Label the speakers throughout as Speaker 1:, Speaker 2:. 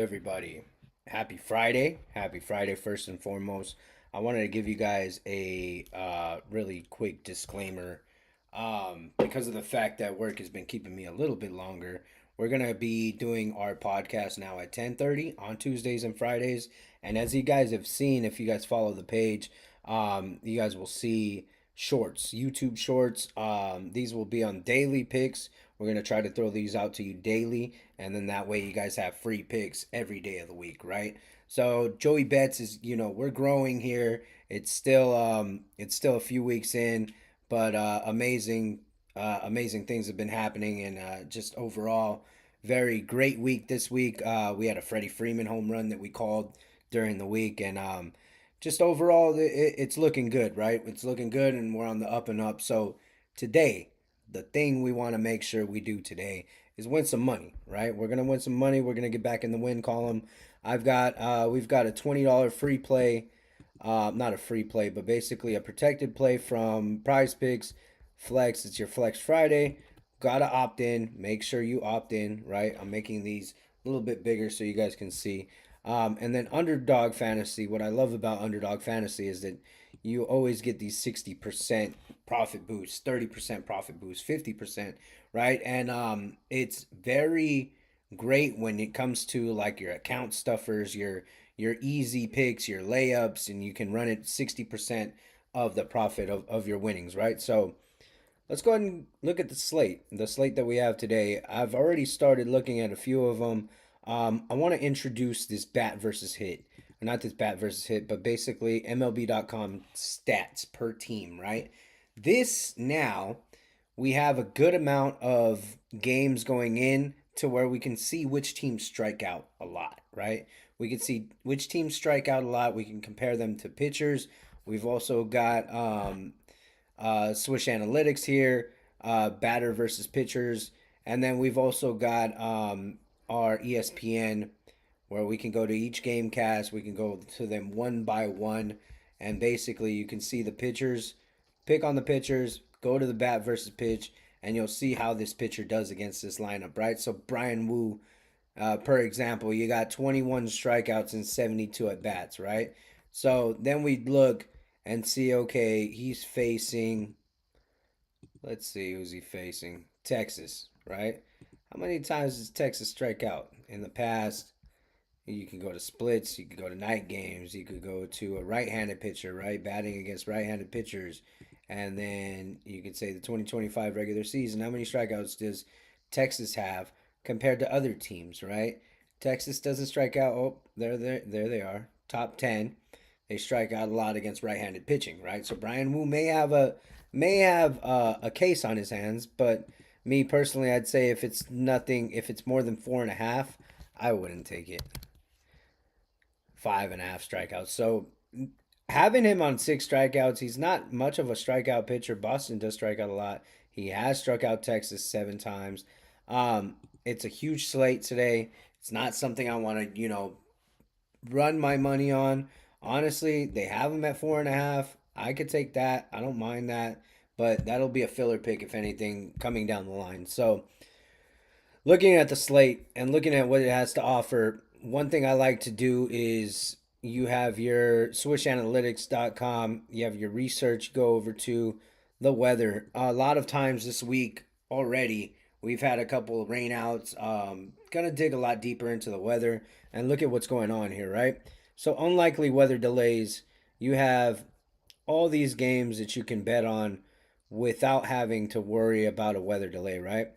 Speaker 1: Everybody, happy Friday. Happy Friday, first and foremost. I wanted to give you guys a really quick disclaimer because of the fact that work has been keeping me a little bit longer. We're going to be doing our podcast now at 10:30 on Tuesdays and Fridays. And as you guys have seen, if you guys follow the page, you guys will see shorts, YouTube shorts. These will be on daily picks. We're going to try to throw these out to you daily, and then that way you guys have free picks every day of the week, right? So Joey Betts is, we're growing here. It's still a few weeks in, but amazing things have been happening, and just overall, very great week this week. We had a Freddie Freeman home run that we called during the week, and just overall, it's looking good, right? It's looking good, and we're on the up and up. So today, the thing we want to make sure we do today is win some money, right? We're gonna win some money. We're gonna get back in the win column. We've got a $20 free play, not a free play, but basically a protected play from Prize Picks Flex. It's your Flex Friday. Gotta opt in. Make sure you opt in, right? I'm making these a little bit bigger so you guys can see. And then Underdog Fantasy. What I love about Underdog Fantasy is that you always get these 60% profit boosts, 30% profit boosts, 50%, right? And it's very great when it comes to like your account stuffers, your easy picks, your layups, and you can run it 60% of the profit of your winnings, right? So let's go ahead and look at the slate that we have today. I've already started looking at a few of them. I want to introduce this bat versus hit. Not this bat versus hit, but basically MLB.com stats per team, right? This now, we have a good amount of games going in to where we can see which teams strike out a lot, right? We can see which teams strike out a lot. We can compare them to pitchers. We've also got Swish Analytics here, batter versus pitchers. And then we've also got our ESPN where we can go to each game cast. We can go to them one by one. And basically, you can see the pitchers, pick on the pitchers, go to the bat versus pitch, and you'll see how this pitcher does against this lineup, right? So, Brian Wu, per example, you got 21 strikeouts and 72 at bats, right? So then we look and see, okay, he's facing, let's see, who's he facing? Texas, right? How many times does Texas strike out in the past? You can go to splits, you could go to night games, you could go to a right-handed pitcher, right? Batting against right-handed pitchers. And then you could say the 2025 regular season, how many strikeouts does Texas have compared to other teams, right? Texas doesn't strike out. Oh, there they are. Top 10. They strike out a lot against right-handed pitching, right? So Brian Wu may have a case on his hands, but me personally, I'd say if it's more than 4.5, I wouldn't take it. 5.5 strikeouts. So having him on 6 strikeouts, he's not much of a strikeout pitcher. Boston does strike out a lot. He has struck out Texas 7 times. It's a huge slate today. It's not something I want to, run my money on. Honestly, they have him at 4.5. I could take that. I don't mind that. But that'll be a filler pick, if anything, coming down the line. So, looking at the slate and looking at what it has to offer, one thing I like to do is you have your swishanalytics.com, you have your research, go over to the weather. A lot of times this week already, we've had a couple of rainouts. Gonna dig a lot deeper into the weather and look at what's going on here, right? So, unlikely weather delays, you have all these games that you can bet on without having to worry about a weather delay, right?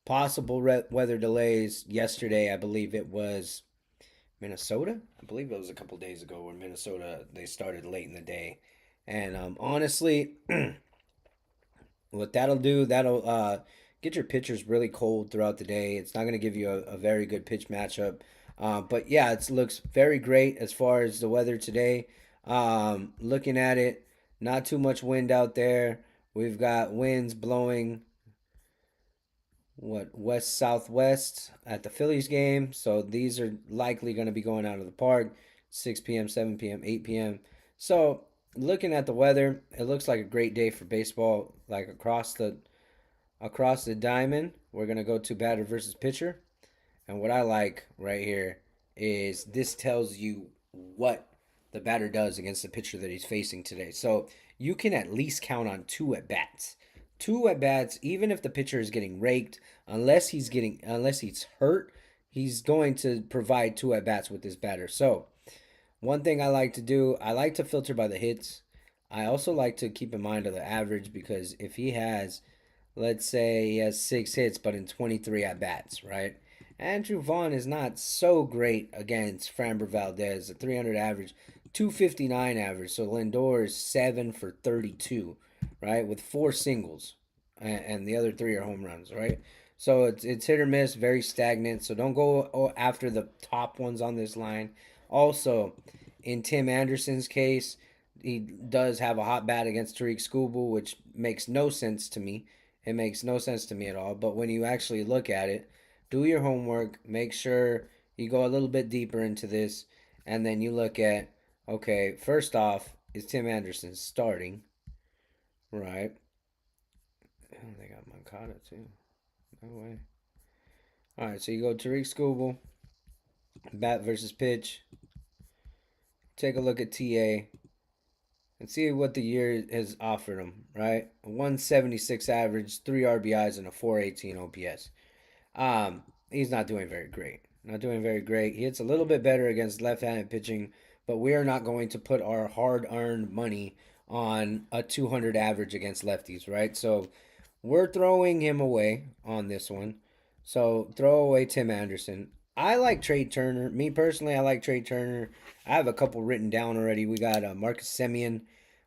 Speaker 1: Possible weather delays yesterday, I believe it was Minnesota. I believe it was a couple days ago where Minnesota they started late in the day, and honestly, what that'll do that'll get your pitchers really cold throughout the day. It's not going to give you a very good pitch matchup, but yeah, it looks very great as far as the weather today. Looking at it, not too much wind out there. We've got winds blowing west southwest at the Phillies game. So these are likely going to be going out of the park 6 p.m., 7 p.m., 8 p.m. So looking at the weather, it looks like a great day for baseball like across the diamond. We're going to go to batter versus pitcher. And what I like right here is this tells you what the batter does against the pitcher that he's facing today. So you can at least count on two at bats. Two at bats, even if the pitcher is getting raked, unless he's hurt, he's going to provide two at bats with this batter. So one thing I like to do, I like to filter by the hits. I also like to keep in mind of the average because if he has, let's say he has 6 hits, but in 23 at bats, right? Andrew Vaughn is not so great against Framber Valdez, a 300 average, 259 average. So Lindor is 7 for 32, right? With four singles, and the other three are home runs, right? So it's hit or miss, very stagnant. So don't go after the top ones on this line. Also, in Tim Anderson's case, he does have a hot bat against Tariq Skubal, which makes no sense to me. It makes no sense to me at all. But when you actually look at it, do your homework, make sure you go a little bit deeper into this, and then you look at, okay, first off, is Tim Anderson starting? Right. Oh, they got Moncada too. No way. All right, so you go Tariq Skubal, bat versus pitch. Take a look at TA and see what the year has offered him, right? A 176 average, 3 RBIs, and a 418 OPS. He's not doing very great. Not doing very great. He hits a little bit better against left-handed pitching, but we are not going to put our hard-earned money on a 200 average against lefties, right? So we're throwing him away on this one. So throw away Tim Anderson. I like Trey Turner. Me personally, I like Trey Turner. I have a couple written down already. We got Marcus Semien,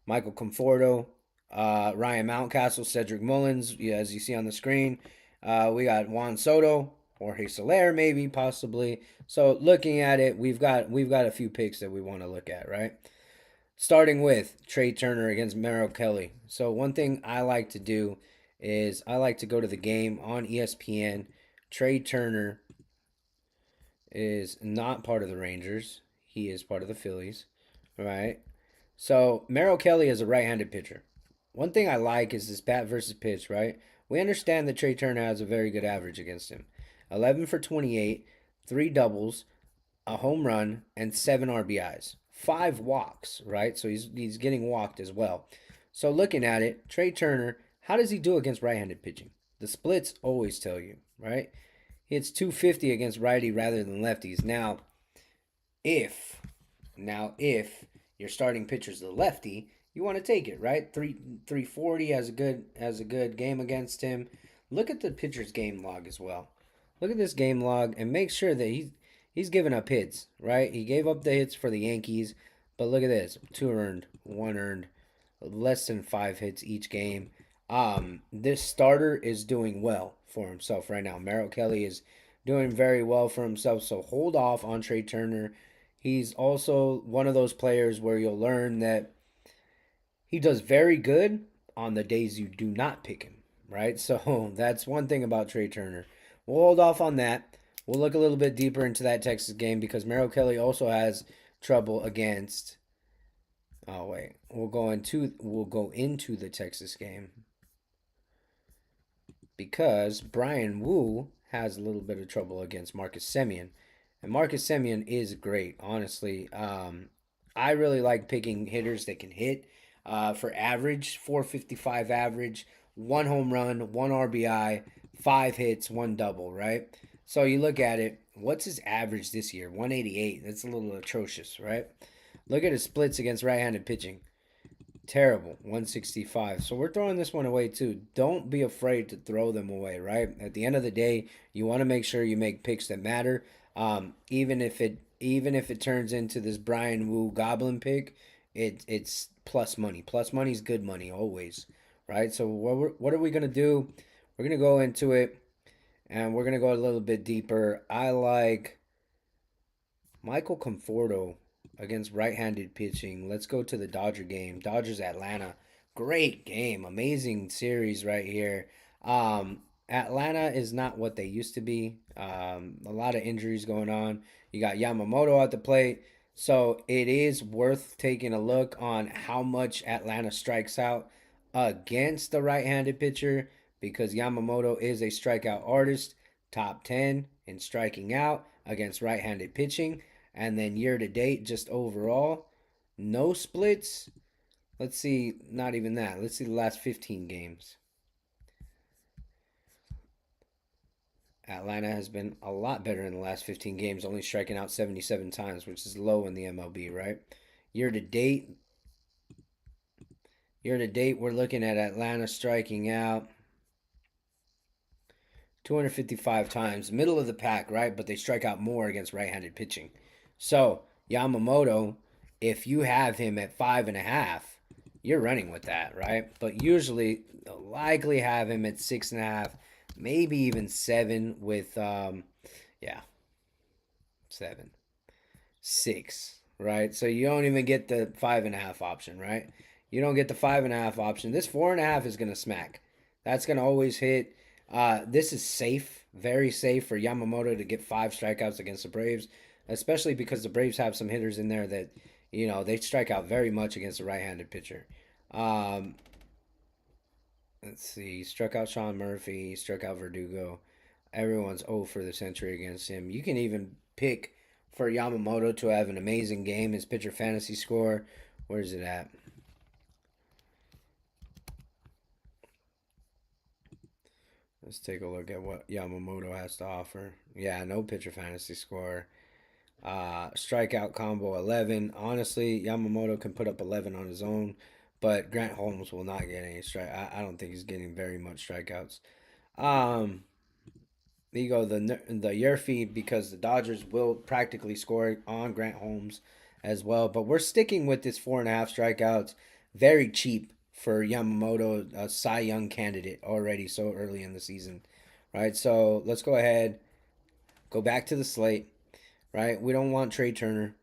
Speaker 1: Michael Conforto, Ryan Mountcastle, Cedric Mullins, yeah, as you see on the screen. We got Juan Soto, Jorge Soler, maybe possibly. So looking at it, we've got a few picks that we want to look at, right? Starting with Trey Turner against Merrill Kelly. So one thing I like to do is I like to go to the game on ESPN. Trey Turner is not part of the Rangers. He is part of the Phillies, right? So Merrill Kelly is a right-handed pitcher. One thing I like is this bat versus pitch, right? We understand that Trey Turner has a very good average against him. 11 for 28, 3 doubles, a home run, and 7 RBIs. 5 walks, right? So he's getting walked as well. So looking at it, Trey Turner, how does he do against right-handed pitching? The splits always tell you, right? He hits 250 against righty rather than lefties. If if your starting pitcher's the lefty, you want to take it, right? 340 has a good game against him. Look at the pitcher's game log as well. Look at this game log and make sure that he's giving up hits, right? He gave up the hits for the Yankees, but look at this: 2 earned, 1 earned, less than 5 hits each game. This starter is doing well for himself right now. Merrill Kelly is doing very well for himself, so hold off on Trey Turner. He's also one of those players where you'll learn that he does very good on the days you do not pick him, right? So that's one thing about Trey Turner. We'll hold off on that. We'll look a little bit deeper into that Texas game because Merrill Kelly also has trouble against. Oh wait, we'll go into the Texas game because Brian Wu has a little bit of trouble against Marcus Semien, and Marcus Semien is great, honestly. I really like picking hitters that can hit. For average, 455 average, 1 home run, 1 RBI, 5 hits, 1 double, right? So you look at it, what's his average this year? 188. That's a little atrocious, right? Look at his splits against right-handed pitching. Terrible, 165. So we're throwing this one away too. Don't be afraid to throw them away, right? At the end of the day, you want to make sure you make picks that matter. Even if it turns into this Brian Wu Goblin pick, it's plus money. Plus money is good money always, right? So what are we gonna do? We're gonna go into it, and we're gonna go a little bit deeper. I like Michael Conforto against right-handed pitching. Let's go to the Dodger game. Dodgers Atlanta. Great game. Amazing series right here. Atlanta is not what they used to be. A lot of injuries going on. You got Yamamoto at the plate. So it is worth taking a look on how much Atlanta strikes out against the right-handed pitcher because Yamamoto is a strikeout artist, top 10 in striking out. against right-handed pitching. And then year to date, just overall, no splits. Let's see, not even that. Let's see the last 15 games. Atlanta has been a lot better in the last 15 games, only striking out 77 times, which is low in the MLB, right? Year to date, we're looking at Atlanta striking out 255 times, middle of the pack, right? But they strike out more against right-handed pitching. So Yamamoto, if you have him at 5.5, you're running with that, right? But usually, they'll likely have him at 6.5, maybe even 7 with, yeah, 7, 6, right? So you don't even get the 5.5 option, right? You don't get the 5.5 option. This 4.5 is gonna smack. That's gonna always hit. This is safe, very safe for Yamamoto to get 5 strikeouts against the Braves, especially because the Braves have some hitters in there that, they strike out very much against a right-handed pitcher. Um, let's see, he struck out Sean Murphy, he struck out Verdugo. Everyone's 0 for the century against him. You can even pick for Yamamoto to have an amazing game. His pitcher fantasy score, where's it at? Let's take a look at what Yamamoto has to offer. Yeah, no pitcher fantasy score. Strikeout combo 11. Honestly, Yamamoto can put up 11 on his own, but Grant Holmes will not get any strike. I don't think he's getting very much strikeouts. Um, you go the year feed because the Dodgers will practically score on Grant Holmes as well. But we're sticking with this 4.5 strikeouts. Very cheap for Yamamoto, a Cy Young candidate already so early in the season, right? So let's go ahead, go back to the slate, right? We don't want Trey Turner,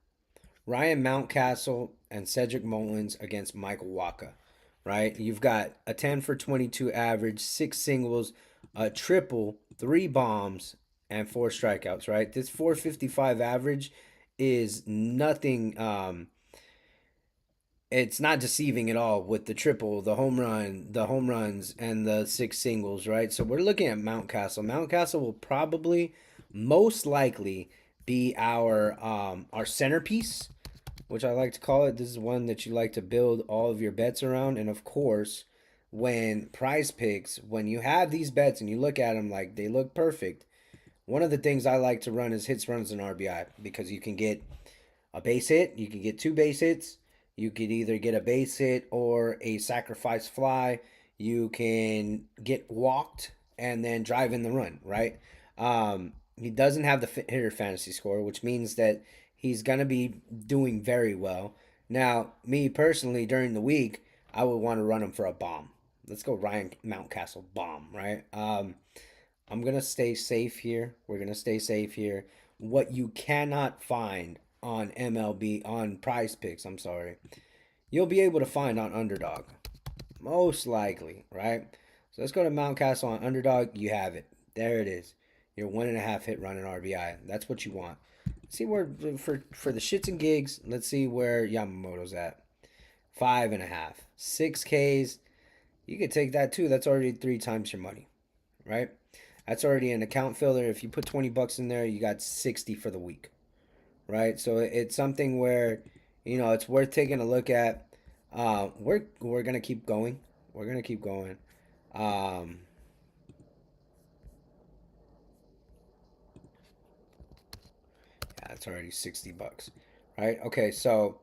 Speaker 1: Ryan Mountcastle, and Cedric Mullins against Michael Wacha, right? You've got a 10 for 22 average, 6 singles, a triple, 3 bombs, and 4 strikeouts, right? This 455 average is nothing. It's not deceiving at all with the triple, the home runs, and the 6 singles, right? So we're looking at Mountcastle. Mountcastle will probably, most likely, be our centerpiece, which I like to call it. This is one that you like to build all of your bets around. And of course, when Prize Picks, when you have these bets and you look at them like they look perfect, one of the things I like to run is hits, runs, and RBI because you can get a base hit, you can get 2 base hits, you could either get a base hit or a sacrifice fly, you can get walked and then drive in the run, right? He doesn't have the hitter fantasy score, which means that he's going to be doing very well. Now, me personally, during the week, I would want to run him for a bomb. Let's go Ryan Mountcastle bomb, right? I'm going to stay safe here. We're going to stay safe here. What you cannot find on MLB, on Prize Picks, I'm sorry, you'll be able to find on Underdog. Most likely, right? So let's go to Mountcastle on Underdog. You have it. There it is. Your 1.5 hit run in RBI. That's what you want. See where for the shits and gigs. Let's see where Yamamoto's at. 5.5, 6 Ks. You could take that too. That's already 3 times your money, right? That's already an account filler. If you put $20 in there, you got 60 for the week, right? So it's something where it's worth taking a look at. We're gonna keep going. We're gonna keep going. Um, yeah, it's already $60, right? Okay, so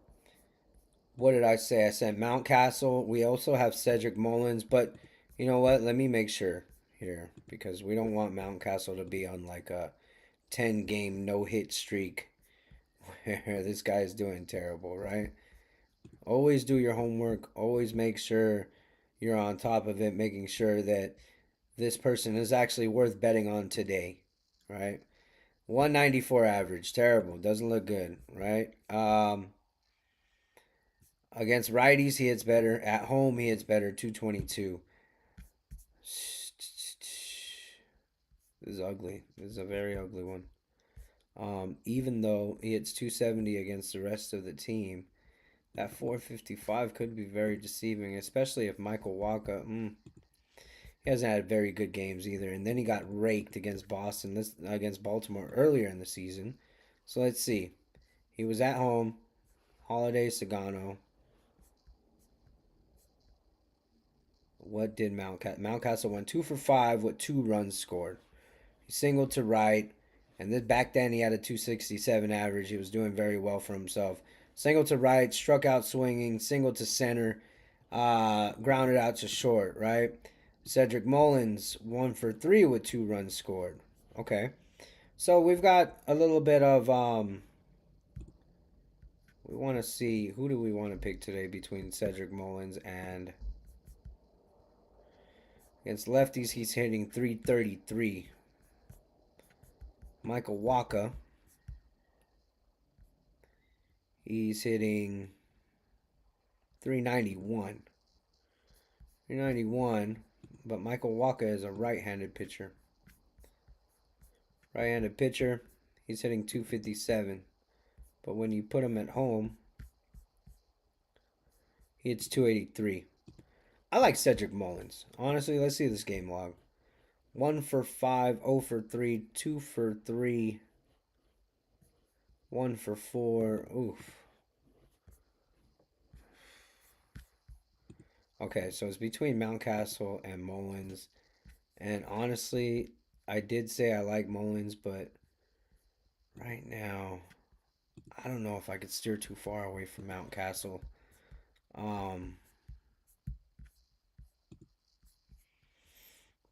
Speaker 1: what did I say? I said Mountcastle. We also have Cedric Mullins, but you know what? Let me make sure here because we don't want Mountcastle to be on like a 10 game no hit streak where this guy is doing terrible, right? Always do your homework. Always make sure you're on top of it, making sure that this person is actually worth betting on today, right? 194 average, terrible. Doesn't look good, right? Against righties, he hits better. At home, he hits better. 222. This is ugly. This is a very ugly one. Even though he hits 270 against the rest of the team, that 455 could be very deceiving, especially if Michael Wacha. He hasn't had very good games either. And then he got raked against against Baltimore earlier in the season. So let's see. He was at home. Holiday Sagano. What did Mountcastle went 2 for 5 with 2 runs scored. He singled to right, and then back then he had a 267 average. He was doing very well for himself. Singled to right, struck out swinging, singled to center, grounded out to short. Right. Cedric Mullins 1 for 3 with 2 runs scored. Okay, so we've got a little bit of we want to see who do we want to pick today between Cedric Mullins and against lefties. He's hitting 333. Michael Wacha, he's hitting 391. 391, but Michael Wacha is a right-handed pitcher. Right-handed pitcher, he's hitting 257. But when you put him at home, he hits 283. I like Cedric Mullins. Honestly, let's see this game log. 1 for 5, 0 for 3, 2 for 3, 1 for 4. Oof. Okay, so it's between Mountcastle and Mullins. And honestly, I did say I like Mullins, but right now, I don't know if I could steer too far away from Mountcastle. Um,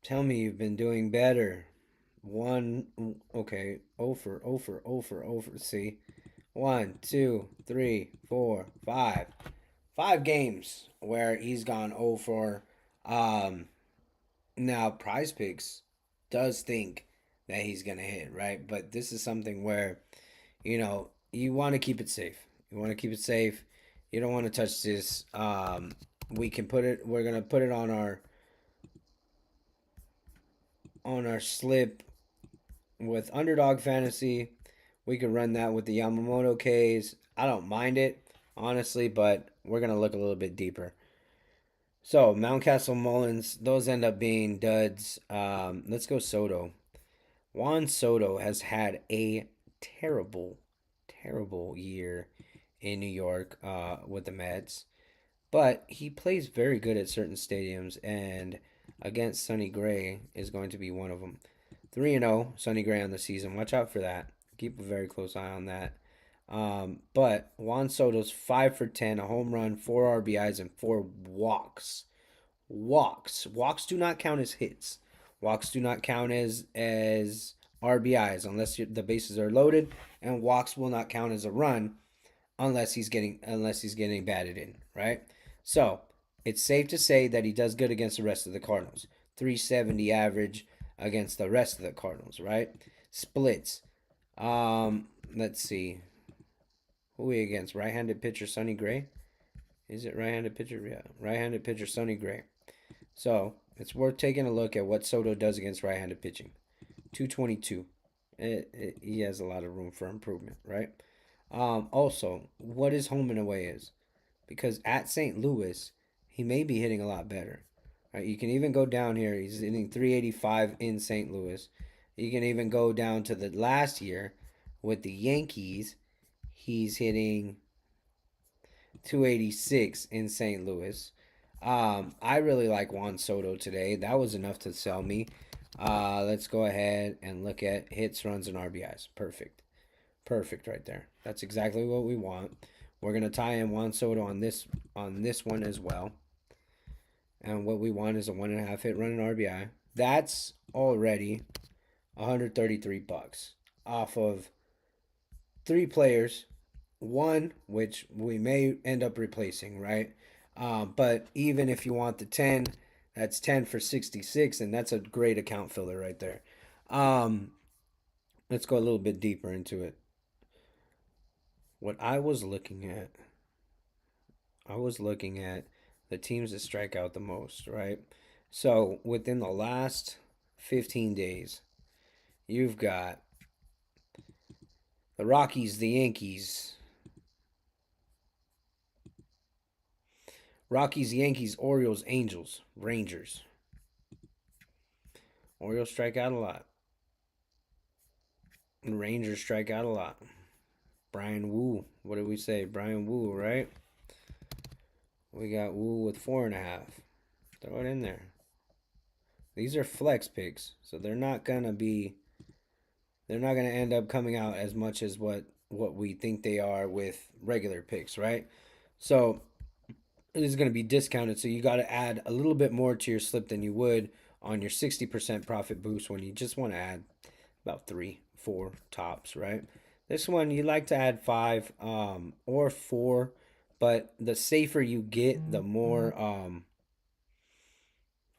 Speaker 1: Tell me you've been doing better. One, okay, over, over, over, over. See, 1, 2, 3, 4, 5. 5 games where he's gone over. Now, Prize Picks does think that he's gonna hit, right? But this is something where, you want to keep it safe. You want to keep it safe. You don't want to touch this. We can put it. We're gonna put it on our slip with Underdog Fantasy. We could run that with the Yamamoto K's. I don't mind it, honestly, but we're going to look a little bit deeper. So, Mountcastle Mullins, those end up being duds. Let's go Soto. Juan Soto has had a terrible, terrible year in New York with the Mets, but he plays very good at certain stadiums, and against Sonny Gray is going to be one of them. 3-0, Sonny Gray on the season. Watch out for that. Keep a very close eye on that. But Juan Soto's 5 for 10, a home run, 4 RBIs, and 4 walks. Walks do not count as hits. Walks do not count as RBIs unless the bases are loaded, and walks will not count as a run unless he's getting batted in, right? So it's safe to say that he does good against the rest of the Cardinals. 370 average against the rest of the Cardinals, right? Splits. Let's see. Who are we against? Right-handed pitcher Sonny Gray. Is it right-handed pitcher? Yeah, right-handed pitcher Sonny Gray. So it's worth taking a look at what Soto does against right-handed pitching. 222. He has a lot of room for improvement, right? Also, what his home and away is, because at St. Louis, he may be hitting a lot better. Right? You can even go down here. He's hitting 385 in St. Louis. You can even go down to the last year with the Yankees. He's hitting 286 in St. Louis. I really like Juan Soto today. That was enough to sell me. Let's go ahead and look at hits, runs, and RBIs. Perfect. Perfect right there. That's exactly what we want. We're gonna tie in Juan Soto on this one as well. And what we want is a 1.5 hit run and RBI. That's already $133 off of 3 players, one which we may end up replacing, right? But even if you want the 10, that's 10 for 66, and that's a great account filler right there. Um, let's go a little bit deeper into it. What I was looking at the teams that strike out the most, right? So within the last 15 days, you've got the Rockies, the Yankees, Orioles, Angels, Rangers. Orioles strike out a lot. Rangers strike out a lot. Brian Wu. What did we say? Brian Wu, right? We got Wu with 4.5. Throw it in there. These are flex picks, so they're not gonna end up coming out as much as what we think they are with regular picks, right? So it is going to be discounted, so you got to add a little bit more to your slip than you would on your 60% profit boost when you just want to add about 3 4 tops, right? This one you like to add 5 or 4, but the safer you get, the more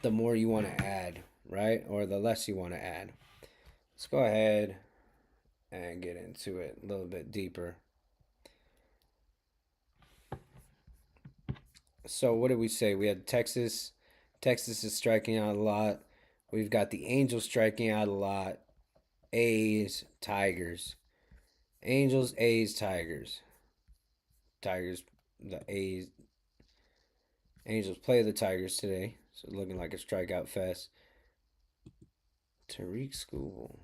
Speaker 1: you want to add, right? Or the less you want to add. Let's go ahead and get into it a little bit deeper. So what did we say? We had Texas. Texas is striking out a lot. We've got the Angels striking out a lot. A's, Tigers. Angels, A's, Tigers. Tigers, the A's. Angels play the Tigers today. So looking like a strikeout fest. Tariq Skubal.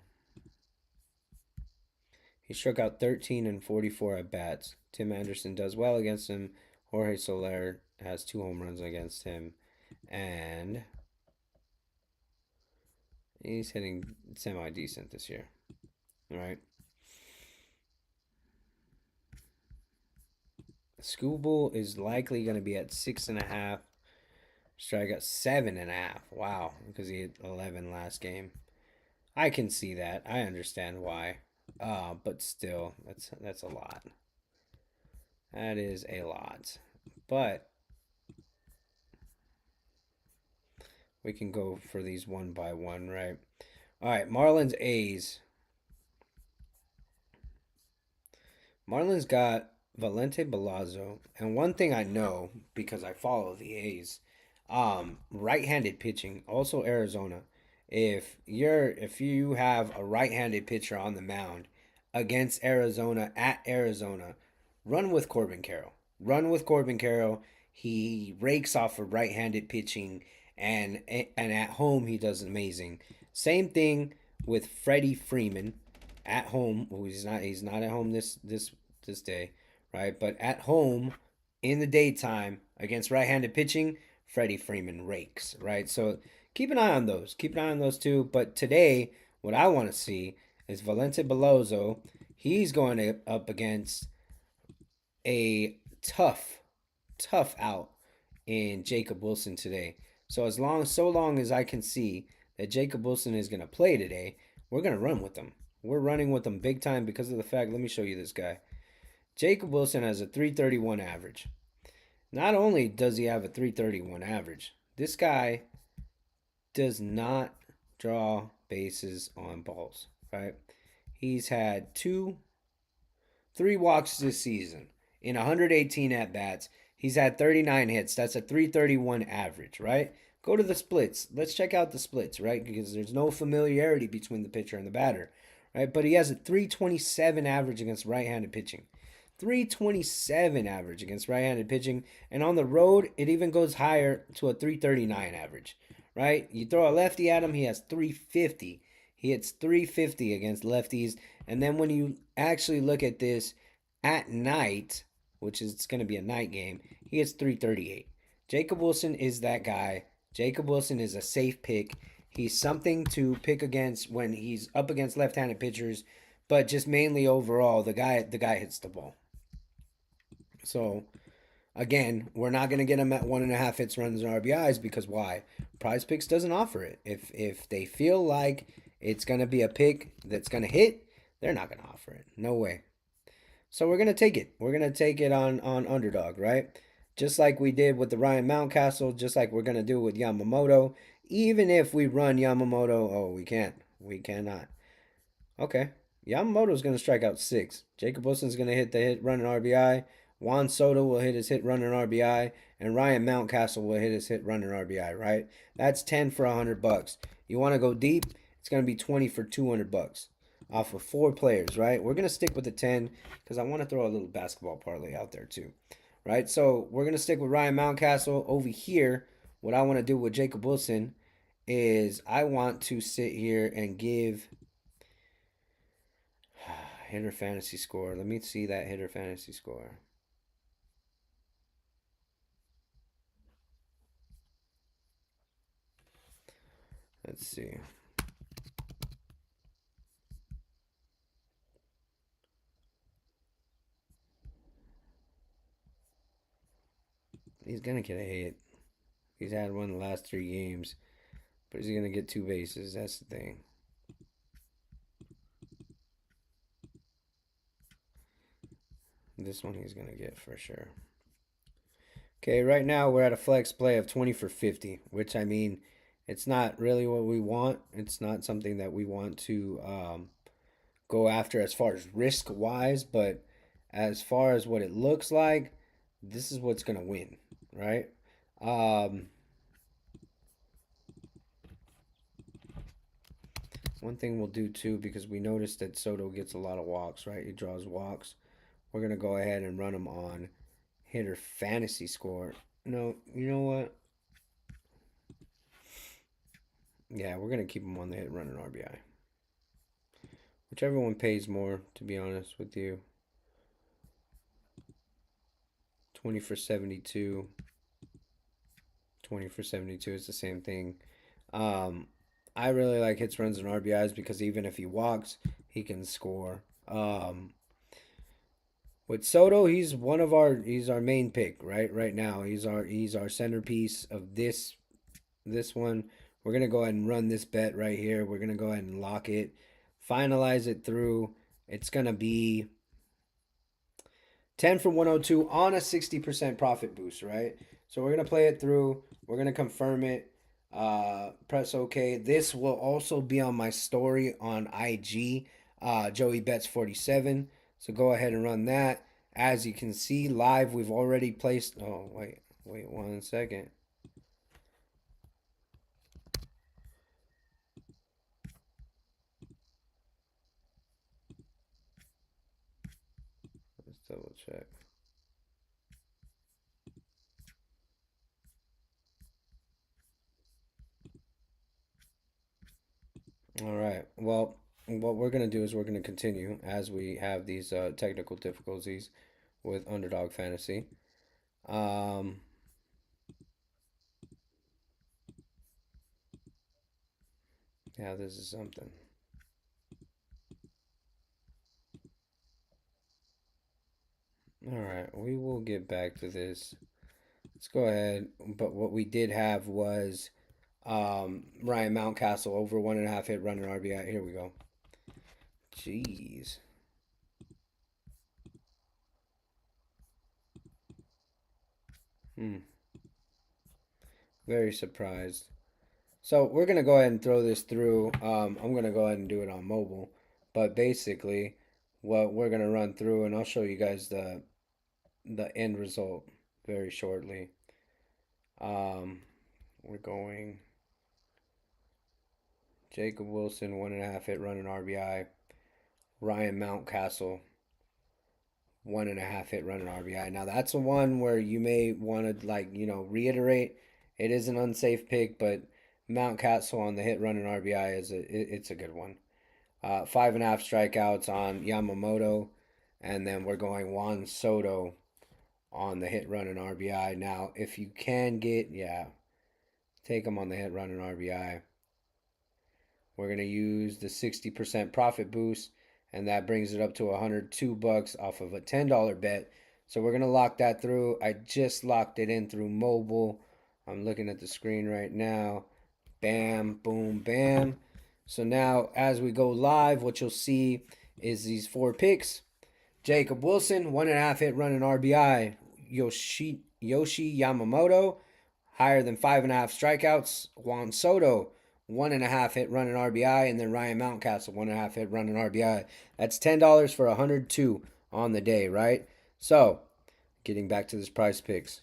Speaker 1: He struck out 13 and 44 at bats. Tim Anderson does well against him. Jorge Soler has 2 home runs against him. And he's hitting semi-decent this year. All right. Skubal is likely going to be at 6.5. Strike out 7.5. Wow, because he hit 11 last game. I can see that. I understand why. But still, that's a lot. That is a lot. But we can go for these one by one, right? All right, Marlins A's. Marlins got Valente Balazo, and one thing I know because I follow the A's, right-handed pitching. Also Arizona. If you have a right-handed pitcher on the mound against Arizona at Arizona, run with Corbin Carroll. Run with Corbin Carroll. He rakes off of right-handed pitching, and at home he does amazing. Same thing with Freddie Freeman at home. Well, he's not at home this day, right? But at home in the daytime against right-handed pitching, Freddie Freeman rakes, right? So keep an eye on those. Keep an eye on those too. But today, what I want to see is Valente Belozo. He's going up against a tough out in Jacob Wilson today. So long as I can see that Jacob Wilson is going to play today, we're going to run with them. We're running with them big time because of the fact. Let me show you this guy. Jacob Wilson has a 331 average. Not only does he have a 331 average, this guy does not draw bases on balls, right? He's had 3 walks this season in 118 at bats. He's had 39 hits. That's a 331 average, right? Go to the splits. Let's check out the splits, right? Because there's no familiarity between the pitcher and the batter, right? But he has a 327 average against right-handed pitching. 327 average against right-handed pitching, and on the road it even goes higher to a 339 average, right? You throw a lefty at him, he has 350. He hits 350 against lefties, and then when you actually look at this at night, which is it's going to be a night game, he hits 338. Jacob Wilson is that guy. Jacob Wilson is a safe pick. He's something to pick against when he's up against left-handed pitchers, but just mainly overall, the guy hits the ball. So, again, we're not going to get him at 1.5 hits, runs, and RBIs because why? Prize Picks doesn't offer it. If they feel like it's going to be a pick that's going to hit, they're not going to offer it. No way. So we're going to take it. We're going to take it on underdog, right? Just like we did with the Ryan Mountcastle, just like we're going to do with Yamamoto. Even if we run Yamamoto, oh, we can't. We cannot. Okay. Yamamoto's going to strike out 6. Jacob Wilson's going to hit the hit, run, and RBI. Juan Soto will hit his hit, run, and RBI. And Ryan Mountcastle will hit his hit, run, and RBI, right? That's 10 for $100. You want to go deep? It's going to be 20 for $200 off of 4 players, right? We're going to stick with the 10 because I want to throw a little basketball parlay out there too, right? So we're going to stick with Ryan Mountcastle over here. What I want to do with Jacob Wilson is I want to sit here and give hitter fantasy score. Let me see that hitter fantasy score. Let's see. He's gonna get a hit. He's had one in the last 3 games, but he's gonna get 2 bases. That's the thing. This one he's gonna get for sure. Okay, right now we're at a flex play of 20 for 50, which I mean, it's not really what we want. It's not something that we want to go after as far as risk wise, but as far as what it looks like, this is what's gonna win, right? Um, One thing we'll do too, because we noticed that Soto gets a lot of walks, right? He draws walks. We're gonna go ahead and run him on hitter fantasy score. No, you know what? Yeah, we're gonna keep him on the hit, run, and RBI. Whichever one pays more, to be honest with you. 20 for 72. 20 for 72 is the same thing. Um, I really like hits, runs, and RBIs because even if he walks, he can score. With Soto, he's our main pick, right? Right now, he's our centerpiece of this one. We're gonna go ahead and run this bet right here. We're gonna go ahead and lock it, finalize it through. It's gonna be 10 for 102 on a 60% profit boost, right? So we're going to play it through. We're going to confirm it. Press OK. This will also be on my story on IG, Joey Bets 47. So go ahead and run that. As you can see live, we've already placed. Oh, wait 1 second. Let's double check. All right. Well, what we're going to do is we're going to continue as we have these technical difficulties with Underdog Fantasy. Um, yeah, this is something. All right, we will get back to this. Let's go ahead. But what we did have was Ryan Mountcastle over 1.5 hit run and RBI. Here we go. Jeez. Hmm. Very surprised. So we're gonna go ahead and throw this through. I'm gonna go ahead and do it on mobile, but basically, what we're gonna run through, and I'll show you guys the end result very shortly. Um, we're going Jacob Wilson 1.5 hit run and RBI. Ryan Mountcastle 1.5 hit run and RBI. Now that's the one where you may want to reiterate. It is an unsafe pick, but Mountcastle on the hit run and RBI it's a good one. 5.5 strikeouts on Yamamoto, and then we're going Juan Soto on the hit run and RBI. Now if you can take him on the hit run and RBI. We're going to use the 60% profit boost, and that brings it up to $102 off of a $10 bet. So we're going to lock that through. I just locked it in through mobile. I'm looking at the screen right now. Bam, boom, bam. So now as we go live, what you'll see is these 4 picks. Jacob Wilson, 1.5 hit run and RBI. Yoshi Yamamoto, higher than 5.5 strikeouts. Juan Soto, 1.5 hit run and RBI, and then Ryan Mountcastle, 1.5 hit run and RBI. That's $10 for 102 on the day, right? So, getting back to this price picks,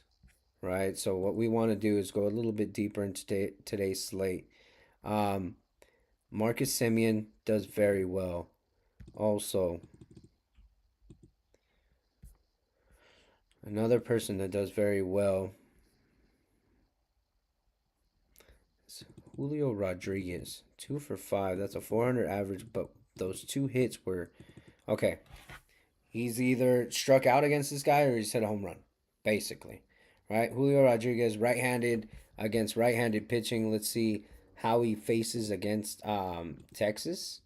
Speaker 1: right? So what we want to do is go a little bit deeper into today's slate. Marcus Semien does very well. Also, another person that does very well is Julio Rodriguez, 2 for 5. That's a 400 average, but those two hits were okay. He's either struck out against this guy or he's hit a home run, basically. Right? Julio Rodriguez, right handed against right handed pitching. Let's see how he faces against Texas.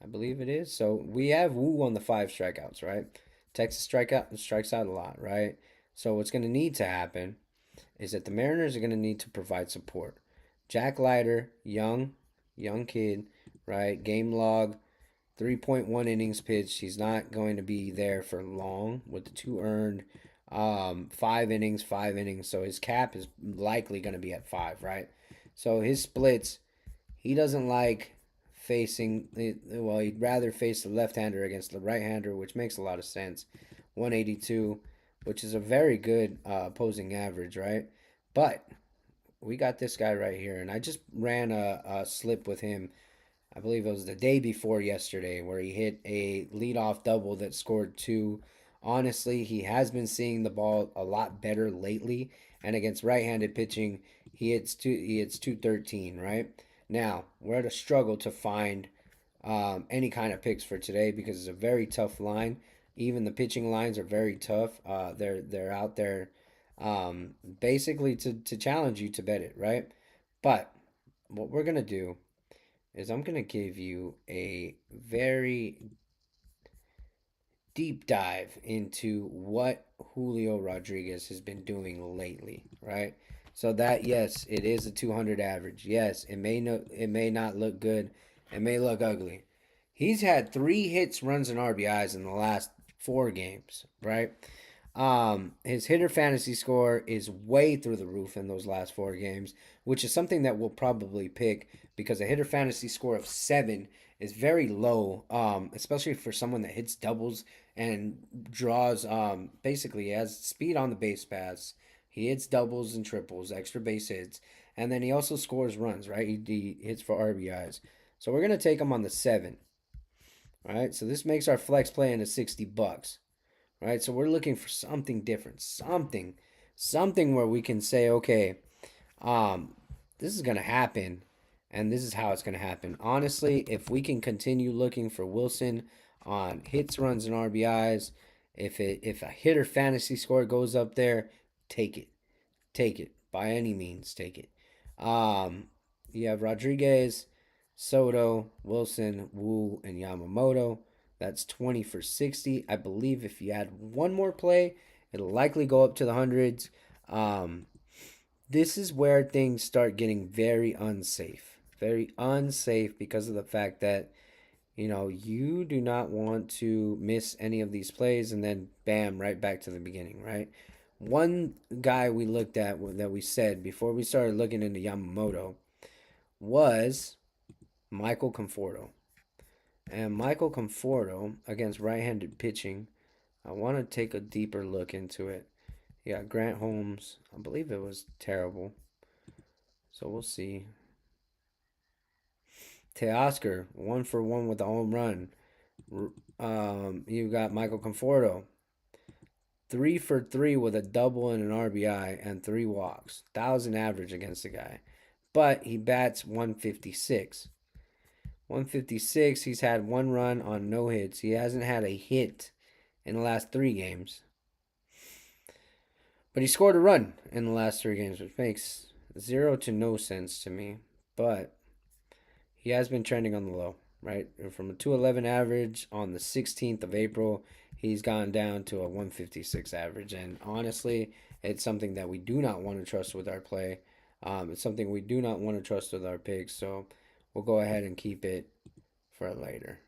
Speaker 1: I believe it is. So we have Wu on the 5 strikeouts, right? Texas strikes out a lot, right? So what's going to need to happen is that the Mariners are going to need to provide support. Jack Leiter, young kid, right? Game log, 3.1 innings pitched. He's not going to be there for long with the 2 earned. 5 innings, 5 innings. So his cap is likely going to be at 5, right? So his splits, he doesn't like facing, well, he'd rather face the left hander against the right hander, which makes a lot of sense. 182, which is a very good opposing average, right? But we got this guy right here, and I just ran a slip with him. I believe it was the day before yesterday where he hit a leadoff double that scored two. Honestly, he has been seeing the ball a lot better lately, and against right-handed pitching, he hits 213, right? Now, we're at a struggle to find any kind of picks for today because it's a very tough line. Even the pitching lines are very tough. They're out there basically to challenge you to bet it, right? But what we're gonna do is I'm gonna give you a very deep dive into what Julio Rodriguez has been doing lately, right? So that yes, it is a 200 average. Yes, it may not look good. It may look ugly. He's had 3 hits, runs, and RBIs in the last 4 games, right? His hitter fantasy score is way through the roof in those last 4 games, which is something that we'll probably pick because a hitter fantasy score of 7 is very low, especially for someone that hits doubles and draws. Basically, he has speed on the base paths. He hits doubles and triples, extra base hits, and then he also scores runs. Right, he hits for RBIs. So we're gonna take him on the 7. Right, so this makes our flex play into $60. Right, so we're looking for something different, something where we can say, okay, um, this is gonna happen, and this is how it's gonna happen. Honestly, if we can continue looking for Wilson on hits, runs, and RBIs, if a hitter fantasy score goes up there, take it, take it by any means, take it. Um, you have Rodriguez, Soto, Wilson, Wu, and Yamamoto. That's 20 for 60. I believe if you add one more play, it'll likely go up to the hundreds. Um, this is where things start getting very unsafe. Very unsafe because of the fact that, you do not want to miss any of these plays and then bam, right back to the beginning, right? One guy we looked at that we said before we started looking into Yamamoto was Michael Conforto. And Michael Conforto against right handed pitching, I want to take a deeper look into it. Yeah, Grant Holmes, I believe it was terrible. So we'll see. Teoscar, 1 for 1 with a home run. You got Michael Conforto, 3 for 3 with a double and an RBI and 3 walks. 1,000 average against the guy. But he bats 156. 156, he's had 1 run on no hits. He hasn't had a hit in the last 3 games. But he scored a run in the last 3 games, which makes zero to no sense to me. But he has been trending on the low, right? From a 211 average on the 16th of April, he's gone down to a 156 average. And honestly, it's something that we do not want to trust with our play. It's something we do not want to trust with our picks. So we'll go ahead and keep it for later.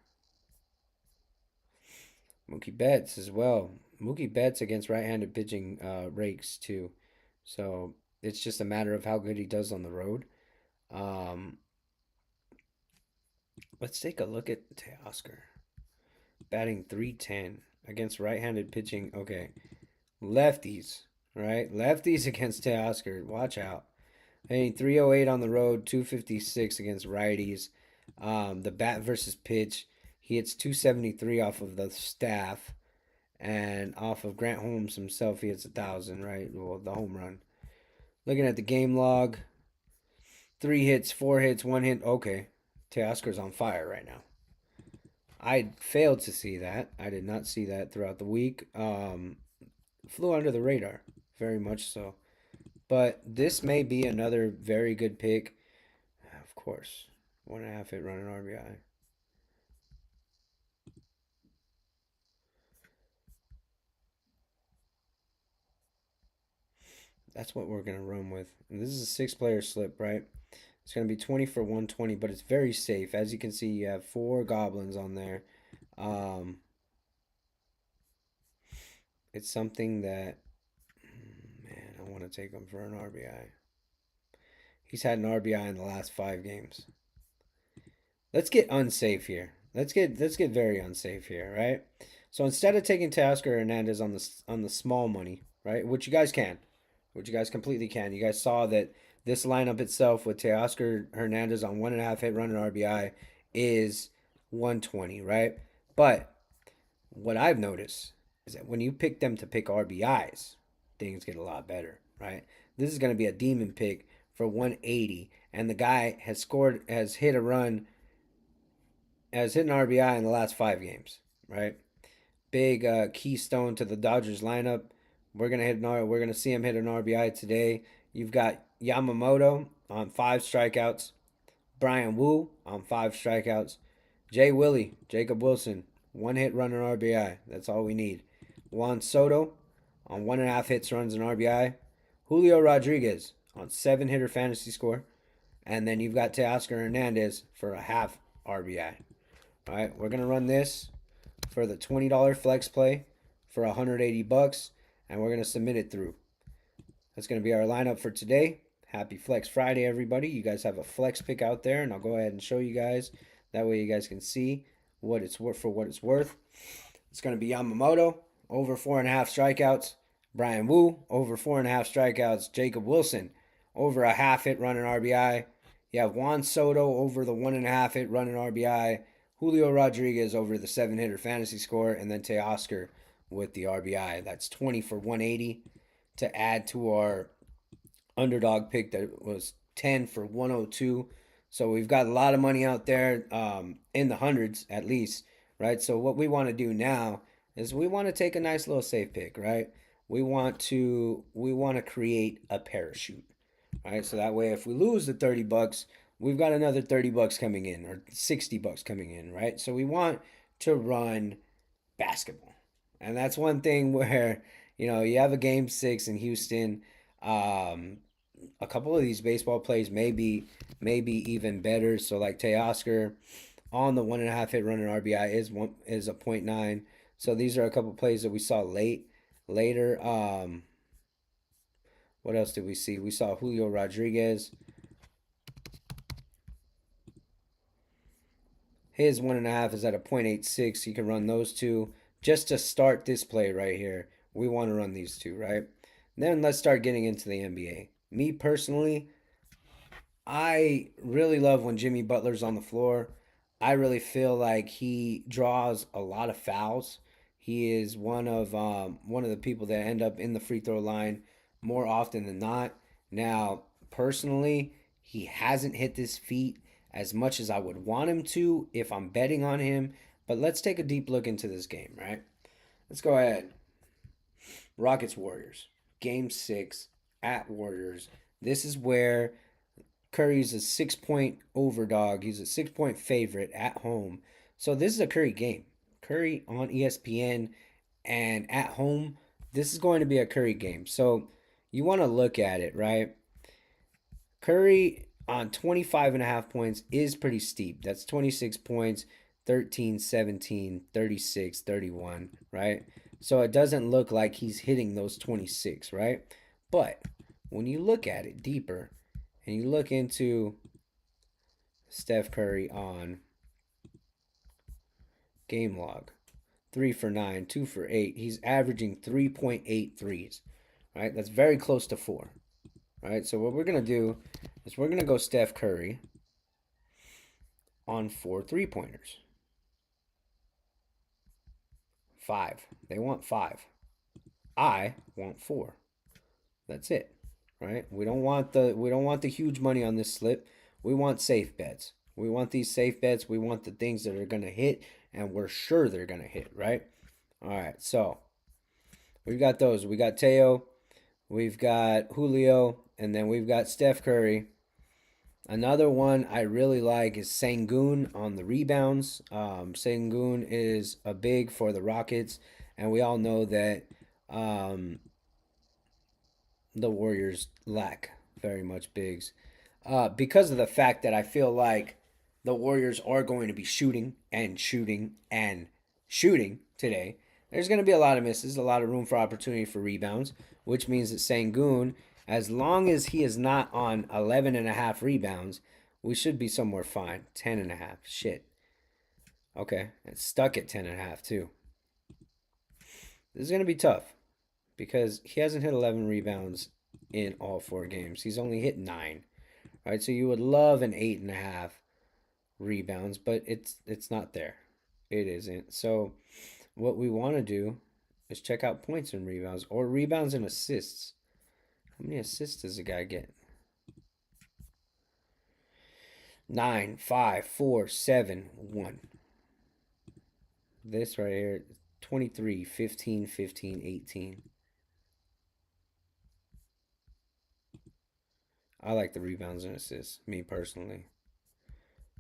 Speaker 1: Mookie Betts as well. Mookie Betts against right-handed pitching rakes too. So it's just a matter of how good he does on the road. Um, let's take a look at Teoscar. Batting 310 against right-handed pitching. Okay, lefties, right? Lefties against Teoscar. Watch out. Hey, 308 on the road, 256 against righties. The bat versus pitch, he hits 273 off of the staff, and off of Grant Holmes himself, he hits 1,000, right? Well, the home run. Looking at the game log, 3 hits, 4 hits, 1 hit. Okay. Teoscar's on fire right now. I failed to see that. I did not see that throughout the week. Flew under the radar, very much so. But this may be another very good pick. Of course, 1.5 hit running RBI. That's what we're gonna run with. And this is a 6-player slip, right? It's gonna be 20 for 120, but it's very safe. As you can see, you have 4 goblins on there. Um, it's something that, man, I want to take him for an RBI. He's had an RBI in the last 5 games. Let's get unsafe here. Let's get very unsafe here, right? So instead of taking Teoscar Hernandez on the small money, right, which you guys can, which you guys completely can. You guys saw that this lineup itself with Teoscar Hernandez on 1.5 hit run and RBI is 120, right? But what I've noticed is that when you pick them to pick RBIs, things get a lot better, right? This is going to be a demon pick for 180, and the guy has hit a run, has hit an RBI in the last 5 games, right? Big keystone to the Dodgers lineup. We're gonna see him hit an RBI today. You've got Yamamoto on 5 strikeouts, Brian Wu on 5 strikeouts, Jay Willie, Jacob Wilson, 1 hit run and RBI. That's all we need. Juan Soto on 1.5 hits, runs and RBI. Julio Rodriguez on 7 hitter fantasy score. And then you've got Teoscar Hernandez for a half RBI. All right, we're going to run this for the $20 flex play for 180 bucks, and we're going to submit it through. That's going to be our lineup for today. Happy Flex Friday, everybody. You guys have a flex pick out there, and I'll go ahead and show you guys. That way you guys can see what it's worth for what it's worth. It's going to be Yamamoto, over 4.5 strikeouts. Brian Wu, over 4.5 strikeouts. Jacob Wilson, over a half hit run and RBI. You have Juan Soto over the 1.5 hit run and RBI. Julio Rodriguez over the 7 hitter fantasy score. And then Teoscar with the RBI. That's 20 for 180 to add to our underdog pick that was 10 for 102. So we've got a lot of money out there, in the hundreds at least, right? So what we want to do now is we want to take a nice little safe pick, right? We want to create a parachute, right? So that way, if we lose the 30 bucks, we've got another 30 bucks coming in or 60 bucks coming in, right? So we want to run basketball, and that's one thing where you have a game 6 in Houston. Um, a couple of these baseball plays maybe even better. So like Teoscar on the 1.5 hit run and RBI is a .9. So these are a couple plays that we saw later. What else did we see? We saw Julio Rodriguez. His 1.5 is at a .86. You can run those two just to start this play right here. We want to run these two, right? Then let's start getting into the NBA. Me personally, I really love when Jimmy Butler's on the floor. I really feel like he draws a lot of fouls. He is one of the people that end up in the free throw line more often than not. Now, personally, he hasn't hit his feet as much as I would want him to if I'm betting on him. But let's take a deep look into this game, right? Let's go ahead. Rockets Warriors. Game 6 at Warriors. This is where Curry's a 6 point overdog. He's a 6 point favorite at home. So this is a Curry game. Curry on ESPN and at home. This is going to be a Curry game. So you want to look at it, right? Curry on 25.5 points is pretty steep. That's 26 points, 13, 17, 36, 31, right? So it doesn't look like he's hitting those 26, right? But when you look at it deeper and you look into Steph Curry on game log, 3 for 9, 2 for 8, he's averaging 3.8 threes, right? That's very close to 4, right? So what we're going to do is we're going to go Steph Curry on 4 3-pointers. 5. They want 5. I want 4. That's it. right? We don't want the huge money on this slip. We want safe bets. We want these safe bets. We want the things that are gonna hit, and we're sure they're gonna hit, right? All right, so we've got those. We got Teo, we've got Julio, and then we've got Steph Curry. Another one I really like is Sangoon on the rebounds. Sangoon is a big for the Rockets, and we all know that um, the Warriors lack very much bigs because of the fact that I feel like the Warriors are going to be shooting and shooting and shooting today. There's going to be a lot of misses, a lot of room for opportunity for rebounds, which means that Sangoon, as long as he is not on 11 and a half rebounds, we should be somewhere fine. 10 and a half. Shit. Okay. It's stuck at 10 and a half, too. This is going to be tough because he hasn't hit 11 rebounds in all 4 games. He's only hit 9. Right, so you would love an 8.5 rebounds, but it's not there. It isn't. So what we want to do is check out points and rebounds or rebounds and assists. How many assists does a guy get? 9, 5, 4, 7, 1. This right here, 23, 15, 15, 18. I like the rebounds and assists, me personally.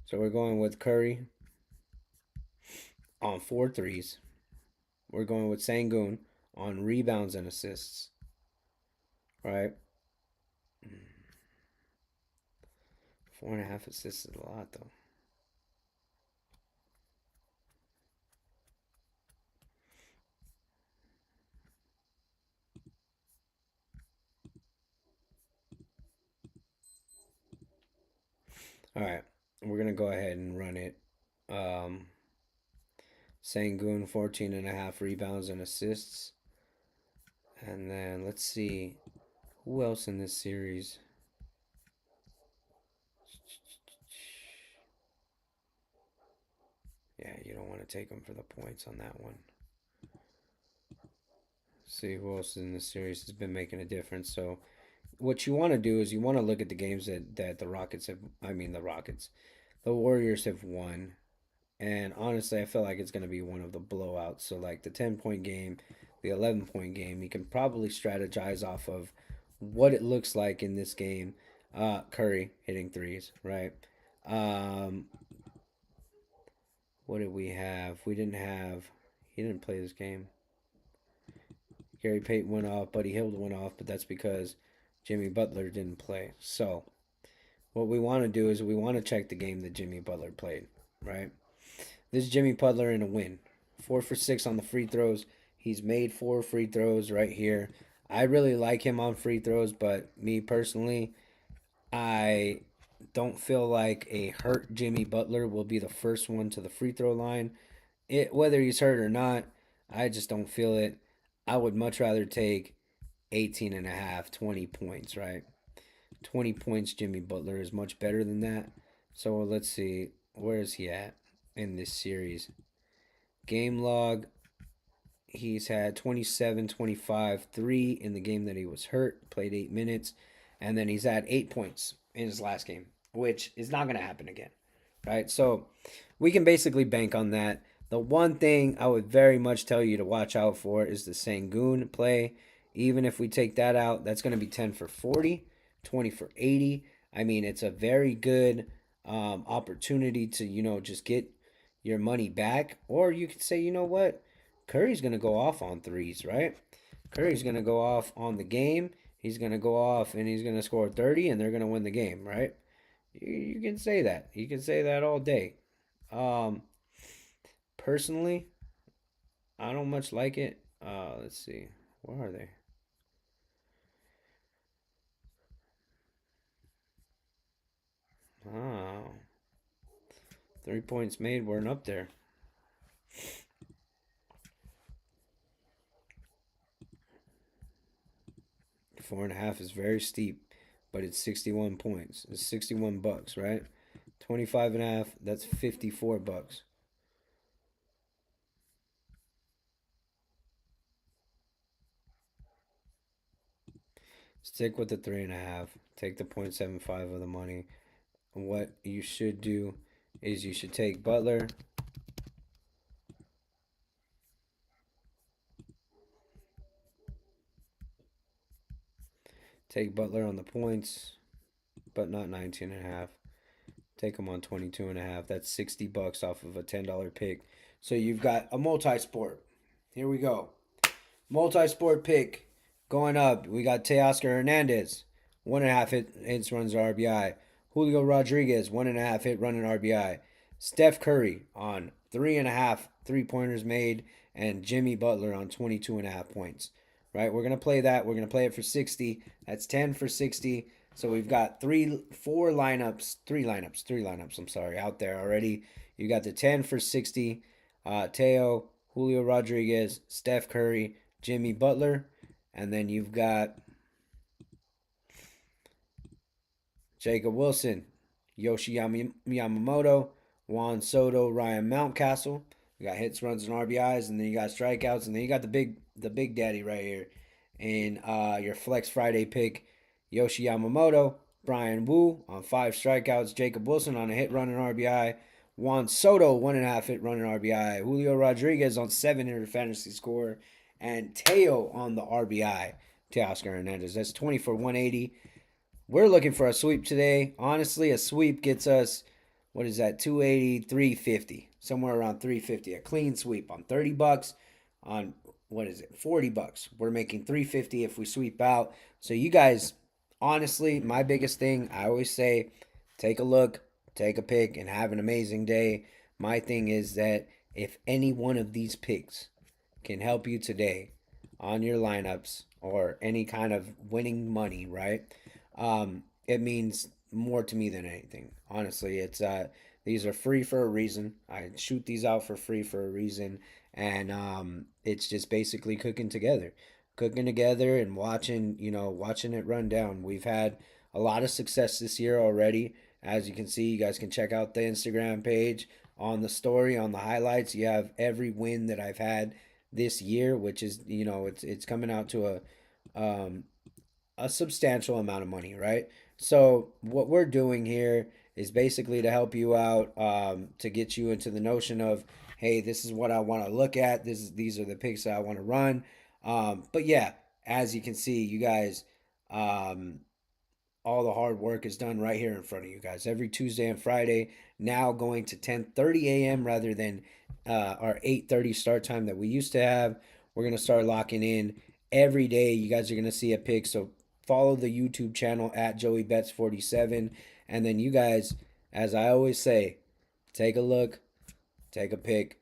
Speaker 1: So we're going with Curry on 4 threes. We're going with Sangoon on rebounds and assists. Right? 4.5 assists is a lot, though. All right, we're gonna go ahead and run it. Um, Sangoon 14 and a half rebounds and assists, and then let's see who else in this series. Yeah, you don't want to take them for the points on that one. See who else in this series has been making a difference. So what you want to do is you want to look at the games that the Rockets have. I mean the Rockets, the Warriors have won. And honestly, I feel like it's going to be one of the blowouts. So, like the 10-point game, the 11-point game, you can probably strategize off of what it looks like in this game. Curry hitting threes, right? Um, what did we have? We didn't have. He didn't play this game. Gary Payton went off, Buddy Hield went off, but that's because Jimmy Butler didn't play. So, what we want to do is we want to check the game that Jimmy Butler played, right? This is Jimmy Butler in a win. 4 for 6 on the free throws. He's made 4 free throws right here. I really like him on free throws, but me personally, I don't feel like a hurt Jimmy Butler will be the first one to the free throw line. Whether he's hurt or not, I just don't feel it. I would much rather take 18 and a half, 20 points, right? 20 points, Jimmy Butler is much better than that. So let's see. Where is he at in this series? Game log, he's had 27, 25, 3 in the game that he was hurt, played 8 minutes, and then he's had 8 points in his last game, which is not going to happen again, right? So we can basically bank on that. The one thing I would very much tell you to watch out for is the Sangoon play. Even if we take that out, that's going to be 10 for 40, 20 for 80. I mean, it's a very good opportunity to, just get your money back. Or you could say, you know what? Curry's going to go off on threes, right? Curry's going to go off on the game. He's going to go off and he's going to score 30 and they're going to win the game, right? You can say that. You can say that all day. Um, Personally, I don't much like it. Let's see. Where are they? Oh, 3 points made weren't up there. 4.5 is very steep, but it's 61 points. It's 61 bucks, right? 25 and a half, that's 54 bucks. Stick with the 3.5. Take the 0.75 of the money. What you should do is you should take Butler. Take Butler on the points, but not 19.5. Take him on 22.5. That's $60 off of a $10 pick. So you've got a multi-sport. Here we go. Multi-sport pick going up. We got Teoscar Hernandez, 1.5 hits, runs RBI. Julio Rodriguez, 1.5 hit, run, and RBI. Steph Curry on 3.5 3-pointers made, and Jimmy Butler on 22.5 points. Right, we're gonna play that. We're gonna play it for 60. That's 10 for 60. So we've got three lineups. I'm sorry, out there already. You got the 10 for 60. Teo, Julio Rodriguez, Steph Curry, Jimmy Butler, and then you've got Jacob Wilson, Yoshi Yamamoto, Juan Soto, Ryan Mountcastle. You got hits, runs, and RBIs, and then you got strikeouts, and then you got the big daddy right here in your Flex Friday pick, Yoshi Yamamoto, Brian Wu on 5 strikeouts, Jacob Wilson on a hit, run, and RBI, Juan Soto 1.5 hit, run, and RBI, Julio Rodriguez on 7 hitter fantasy score, and Teo on the RBI. Teoscar Hernandez. That's 20 for 180. We're looking for a sweep today. Honestly, a sweep gets us, what is that, 280, 350, somewhere around 350. A clean sweep on $30 on, what is it, $40. We're making 350 if we sweep out. So you guys, honestly, my biggest thing, I always say, take a look, take a pick, and have an amazing day. My thing is that if any one of these picks can help you today on your lineups or any kind of winning money, right? It means more to me than anything. Honestly, it's these are free for a reason. I shoot these out for free for a reason, and it's just basically cooking together and watching it run down. We've had a lot of success this year already. As you can see, you guys can check out the Instagram page on the story on the highlights. You have every win that I've had this year, which is it's coming out to a substantial amount of money, right? So what we're doing here is basically to help you out, to get you into the notion of, hey, this is what I want to look at. These are the picks that I want to run. But yeah, as you can see, you guys, um, all the hard work is done right here in front of you guys every Tuesday and Friday. Now going to 10:30 a.m. rather than our 8:30 start time that we used to have. We're gonna start locking in every day. You guys are gonna see a pick. So follow the YouTube channel at Joey Betts 47, and then you guys, as I always say, take a look, take a pick,